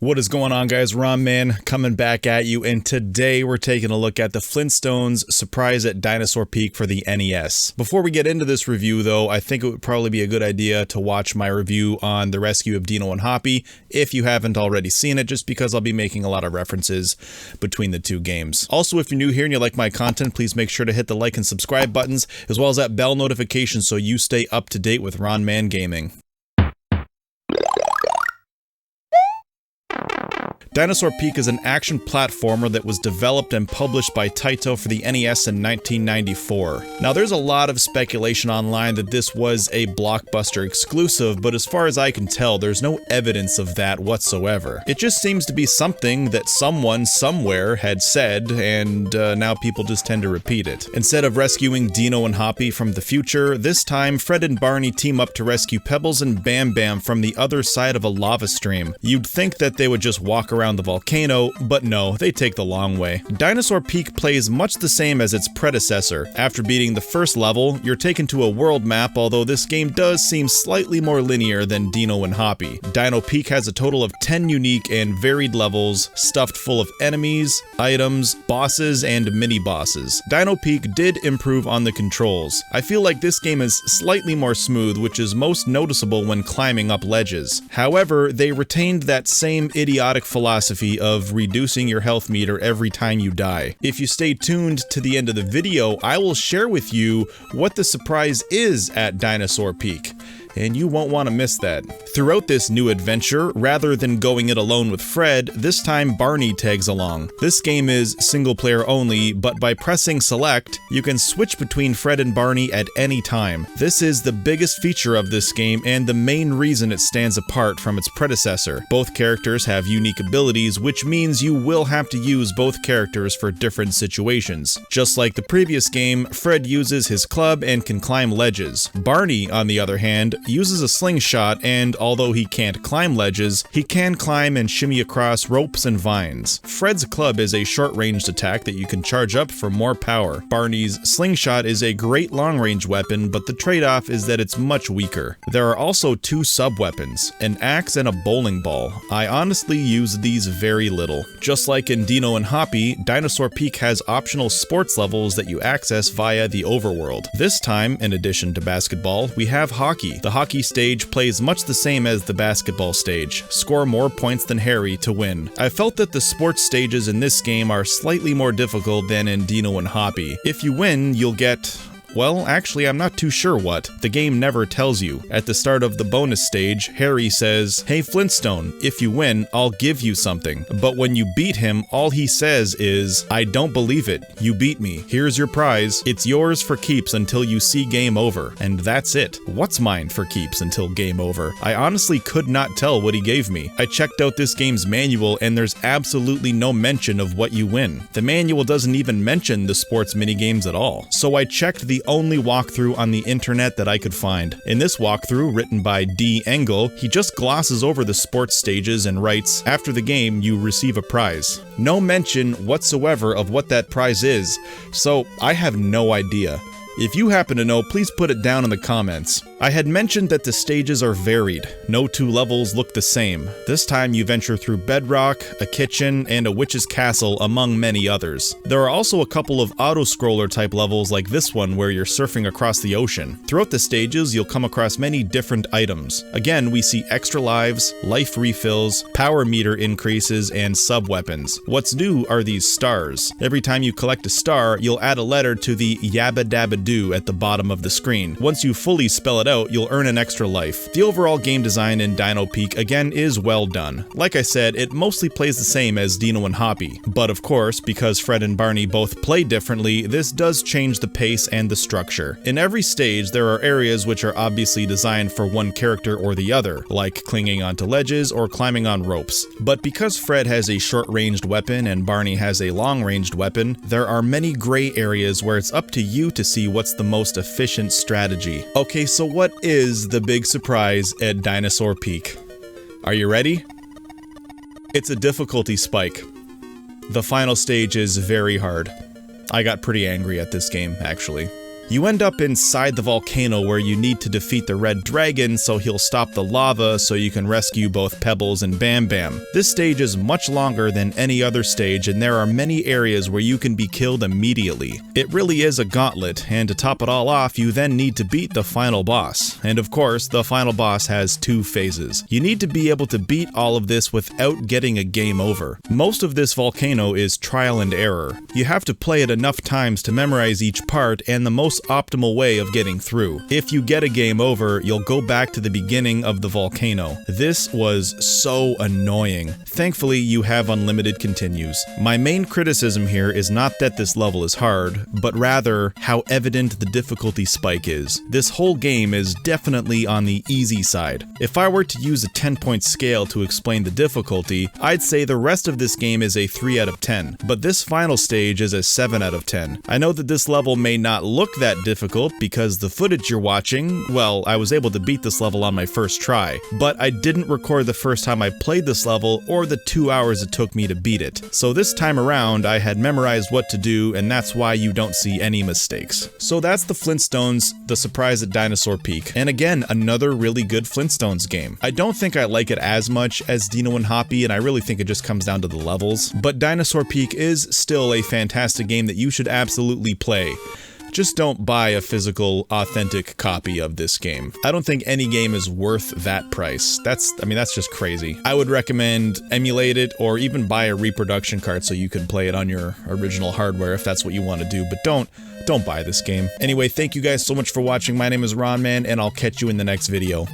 What is going on, guys? RonMan coming back at you, and today we're taking a look at the Flintstones surprise at Dinosaur Peak for the NES. Before we get into this review, though, I think it would probably be a good idea to watch my review on the rescue of Dino and Hoppy if you haven't already seen it, just because I'll be making a lot of references between the two games. Also, if you're new here and you like my content, please make sure to hit the like and subscribe buttons, as well as that bell notification so you stay up to date with RonMan Gaming. Dinosaur Peak is an action platformer that was developed and published by Taito for the NES in 1994. Now, there's a lot of speculation online that this was a Blockbuster exclusive, but as far as I can tell, there's no evidence of that whatsoever. It just seems to be something that someone somewhere had said, and now people just tend to repeat it. Instead of rescuing Dino and Hoppy from the future, this time Fred and Barney team up to rescue Pebbles and Bam Bam from the other side of a lava stream. You'd think that they would just walk around the volcano, but no, they take the long way. Dinosaur Peak plays much the same as its predecessor. After beating the first level, you're taken to a world map, although this game does seem slightly more linear than Dino and Hoppy. Dino Peak has a total of 10 unique and varied levels, stuffed full of enemies, items, bosses, and mini-bosses. Dino Peak did improve on the controls. I feel like this game is slightly more smooth, which is most noticeable when climbing up ledges. However, they retained that same idiotic philosophy of reducing your health meter every time you die. If you stay tuned to the end of the video, I will share with you what the surprise is at Dinosaur Peak, and you won't want to miss that. Throughout this new adventure, rather than going it alone with Fred, this time Barney tags along. This game is single player only, but by pressing select, you can switch between Fred and Barney at any time. This is the biggest feature of this game and the main reason it stands apart from its predecessor. Both characters have unique abilities, which means you will have to use both characters for different situations. Just like the previous game, Fred uses his club and can climb ledges. Barney, on the other hand, uses a slingshot, and although he can't climb ledges, he can climb and shimmy across ropes and vines. Fred's club is a short-ranged attack that you can charge up for more power. Barney's slingshot is a great long-range weapon, but the trade-off is that it's much weaker. There are also two sub-weapons, an axe and a bowling ball. I honestly use these very little. Just like in Dino and Hoppy, Dinosaur Peak has optional sports levels that you access via the overworld. This time, in addition to basketball, we have hockey. The hockey stage plays much the same as the basketball stage. Score more points than Harry to win. I felt that the sports stages in this game are slightly more difficult than in Dino and Hoppy. If you win, you'll get... well, actually, I'm not too sure what. The game never tells you. At the start of the bonus stage, Harry says, "Hey Flintstone, if you win, I'll give you something." But when you beat him, all he says is, "I don't believe it. You beat me. Here's your prize. It's yours for keeps until you see game over." And that's it. What's mine for keeps until game over? I honestly could not tell what he gave me. I checked out this game's manual, and there's absolutely no mention of what you win. The manual doesn't even mention the sports minigames at all. So I checked the only walkthrough on the internet that I could find. In this walkthrough, written by D. Engel, he just glosses over the sports stages and writes, "After the game, you receive a prize." No mention whatsoever of what that prize is, so I have no idea. If you happen to know, please put it down in the comments. I had mentioned that the stages are varied. No two levels look the same. This time you venture through bedrock, a kitchen, and a witch's castle, among many others. There are also a couple of auto-scroller type levels like this one where you're surfing across the ocean. Throughout the stages, you'll come across many different items. Again, we see extra lives, life refills, power meter increases, and sub-weapons. What's new are these stars. Every time you collect a star, you'll add a letter to the Yabba Dabba Do at the bottom of the screen. Once you fully spell it out, you'll earn an extra life. The overall game design in Dino Peak again is well done. Like I said, it mostly plays the same as Dino and Hoppy. But of course, because Fred and Barney both play differently, this does change the pace and the structure. In every stage, there are areas which are obviously designed for one character or the other, like clinging onto ledges or climbing on ropes. But because Fred has a short-ranged weapon and Barney has a long-ranged weapon, there are many gray areas where it's up to you to see what's the most efficient strategy. Okay, so what is the big surprise at Dinosaur Peak? Are you ready? It's a difficulty spike. The final stage is very hard. I got pretty angry at this game, actually. You end up inside the volcano where you need to defeat the red dragon so he'll stop the lava so you can rescue both Pebbles and Bam Bam. This stage is much longer than any other stage, and there are many areas where you can be killed immediately. It really is a gauntlet, and to top it all off, you then need to beat the final boss. And of course, the final boss has 2 phases. You need to be able to beat all of this without getting a game over. Most of this volcano is trial and error. You have to play it enough times to memorize each part and the most optimal way of getting through. If you get a game over, you'll go back to the beginning of the volcano. This was so annoying. Thankfully, you have unlimited continues. My main criticism here is not that this level is hard, but rather how evident the difficulty spike is. This whole game is definitely on the easy side. If I were to use a 10-point scale to explain the difficulty, I'd say the rest of this game is a 3 out of 10, but this final stage is a 7 out of 10. I know that this level may not look that difficult because the footage you're watching, well, I was able to beat this level on my first try, but I didn't record the first time I played this level or the 2 hours it took me to beat it. So this time around, I had memorized what to do, and that's why you don't see any mistakes. So that's the Flintstones, The Surprise at Dinosaur Peak, and again, another really good Flintstones game. I don't think I like it as much as Dino and Hoppy, and I really think it just comes down to the levels, but Dinosaur Peak is still a fantastic game that you should absolutely play. Just don't buy a physical, authentic copy of this game. I don't think any game is worth that price. That's just crazy. I would recommend emulate it or even buy a reproduction card so you can play it on your original hardware if that's what you want to do, but don't buy this game. Anyway, thank you guys so much for watching. My name is RonMan, and I'll catch you in the next video.